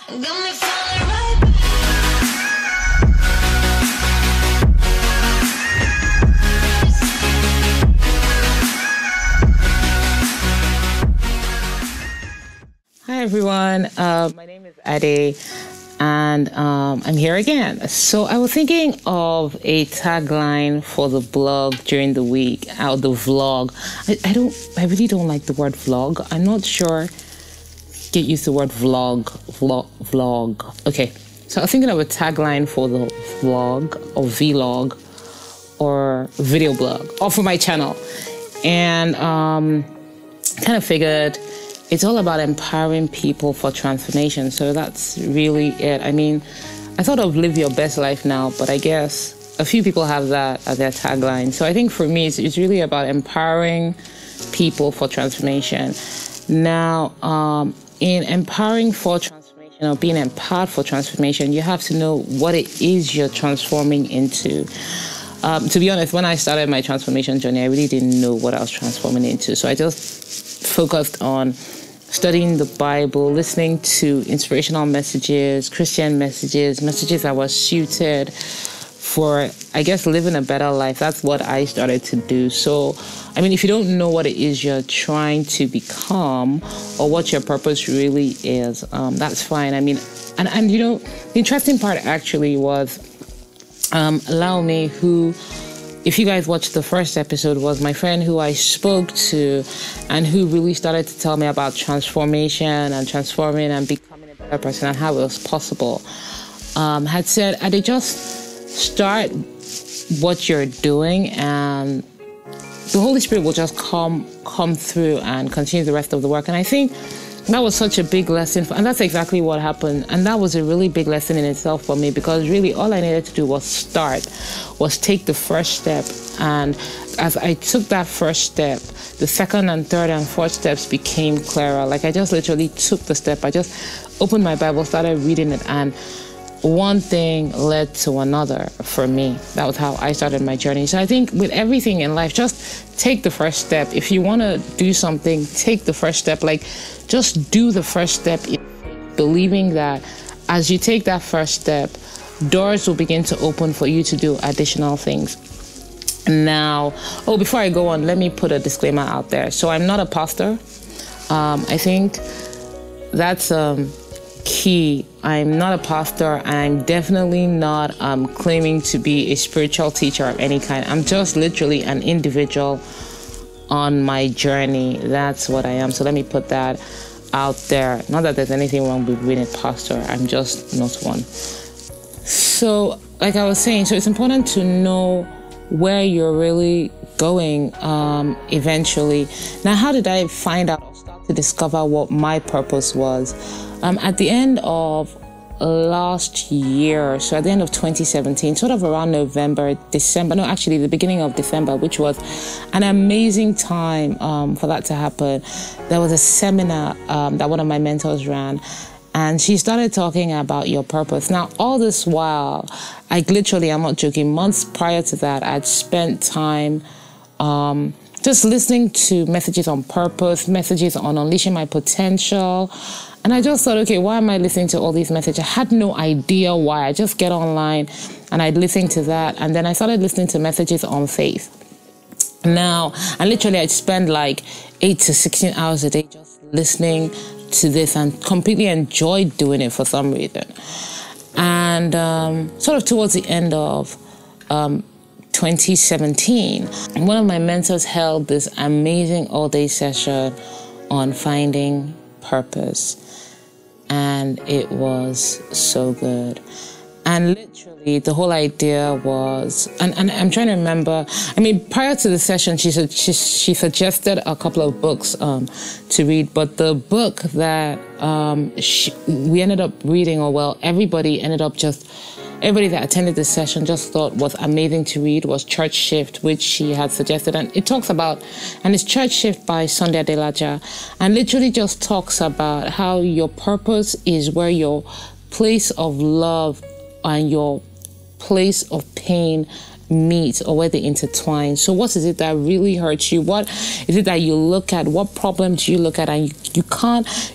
Got me falling right back. Hi everyone, my name is Ade, and I'm here again. So I was thinking of a tagline for the blog during the week, the vlog. I really don't like the word vlog. I'm not sure. Get used to the word vlog. Okay, so I was thinking of a tagline for the vlog or vlog or video blog or for my channel, and kind of figured it's all about empowering people for transformation. So that's really it. I mean, I thought of live your best life now, but I guess a few people have that as their tagline. So I think for me, it's really about empowering people for transformation. Now, in empowering for transformation or being empowered for transformation, you have to know what it is you're transforming into. To be honest, when I started my transformation journey, I really didn't know what I was transforming into. So I just focused on studying the Bible, listening to inspirational messages, Christian messages that were suited for, I guess, living a better life. That's what I started to do. So, I mean, if you don't know what it is you're trying to become or what your purpose really is, that's fine. I mean, and you know, the interesting part actually was Allow Me, who, if you guys watched the first episode, was my friend who I spoke to and who really started to tell me about transformation and transforming and becoming a better person and how it was possible. Had said, Ade, just start what you're doing and the Holy Spirit will just come through and continue the rest of the work. And I think that was such a big lesson, and that's exactly what happened. And that was a really big lesson in itself for me, because really all I needed to do was take the first step. And as I took that first step, the second and third and fourth steps became clearer. Like, I just literally took the step. I just opened my Bible, started reading it, and one thing led to another for me. That was how I started my journey. So I think with everything in life, just take the first step. If you want to do something, take the first step. Like, just do the first step, believing that as you take that first step, doors will begin to open for you to do additional things. Now, before I go on, let me put a disclaimer out there. So I'm not a pastor. I think that's key. I'm not a pastor. I'm definitely not claiming to be a spiritual teacher of any kind. I'm just literally an individual on my journey. That's what I am. So let me put that out there. Not that there's anything wrong with being a pastor. I'm just not one. So like I was saying, so it's important to know where you're really going eventually. Now, how did I find out or start to discover what my purpose was? At the end of last year, so at the end of 2017, sort of around November, December, no, actually the beginning of December, which was an amazing time for that to happen. There was a seminar that one of my mentors ran, and she started talking about your purpose. Now, all this while, I'm not joking, months prior to that, I'd spent time just listening to messages on purpose, messages on unleashing my potential. And I just thought, okay, why am I listening to all these messages? I had no idea why. I just get online and I'd listen to that. And then I started listening to messages on faith. Now, and literally I'd spend like 8 to 16 hours a day just listening to this and completely enjoyed doing it for some reason. And sort of towards the end of 2017, one of my mentors held this amazing all-day session on finding purpose. And it was so good. And literally the whole idea was, and I'm trying to remember, I mean, prior to the session, she suggested a couple of books to read, but the book that we ended up reading, everybody that attended the session just thought was amazing to read, was Church Shift, which she had suggested. And it talks about, and it's Church Shift by Sunday Adelaja, and literally just talks about how your purpose is where your place of love and your place of pain meet or where they intertwine. So what is it that really hurts you? What is it that you look at? What problem do you look at and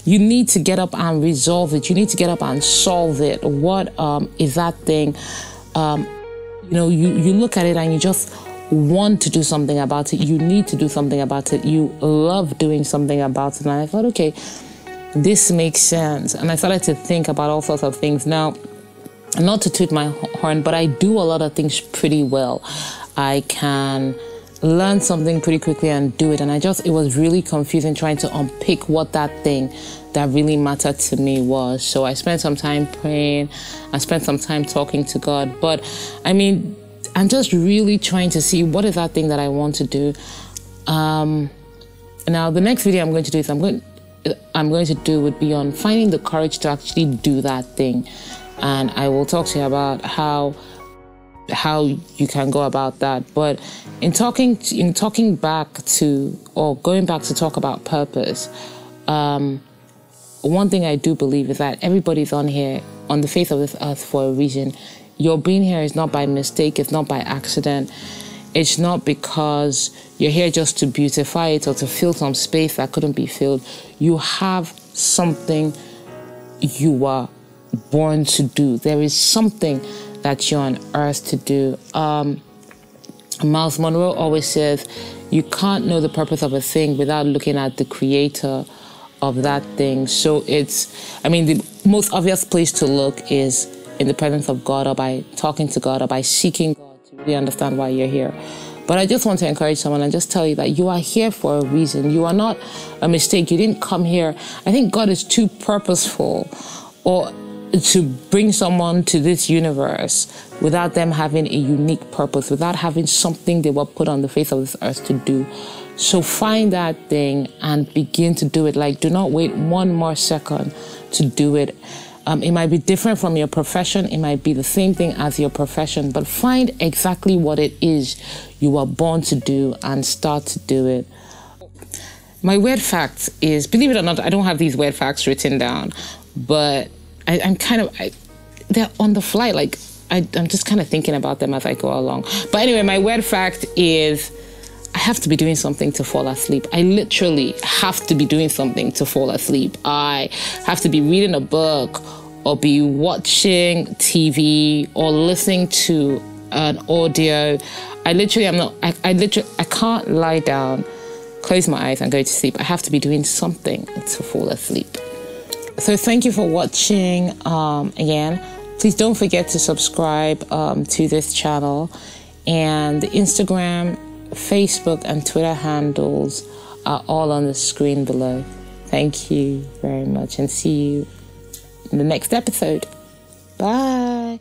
you need to get up and resolve it. You need to get up and solve it. What is that thing? You look at it and you just want to do something about it. You need to do something about it. You love doing something about it. And I thought, okay, this makes sense. And I started to think about all sorts of things. Now, not to toot my horn, but I do a lot of things pretty well. I can learn something pretty quickly and do it. And it was really confusing trying to unpick what that thing that really mattered to me was. So I spent some time praying. I spent some time talking to God. But I mean, I'm just really trying to see what is that thing that I want to do. Now, the next video I'm going to do is would be on finding the courage to actually do that thing. And I will talk to you about how you can go about that. But in going back to talk about purpose, one thing I do believe is that everybody's on here, on the face of this earth, for a reason. Your being here is not by mistake, it's not by accident. It's not because you're here just to beautify it or to fill some space that couldn't be filled. You have something you are born to do. There is something that you're on earth to do. Miles Monroe always says, you can't know the purpose of a thing without looking at the creator of that thing. So the most obvious place to look is in the presence of God, or by talking to God, or by seeking God to really understand why you're here. But I just want to encourage someone and just tell you that you are here for a reason. You are not a mistake. You didn't come here. I think God is too purposeful or to bring someone to this universe without them having a unique purpose, without having something they were put on the face of this earth to do. So find that thing and begin to do it. Like, do not wait one more second to do it. It might be different from your profession. It might be the same thing as your profession, but find exactly what it is you were born to do and start to do it. My weird fact is, believe it or not, I don't have these weird facts written down, but they're on the fly. Like, I'm just kind of thinking about them as I go along. But anyway, my weird fact is, I have to be doing something to fall asleep. I literally have to be doing something to fall asleep. I have to be reading a book or be watching TV or listening to an audio. I can't lie down, close my eyes and go to sleep. I have to be doing something to fall asleep. So thank you for watching again. Please don't forget to subscribe to this channel, and the Instagram, Facebook and Twitter handles are all on the screen below. Thank you very much and see you in the next episode. Bye.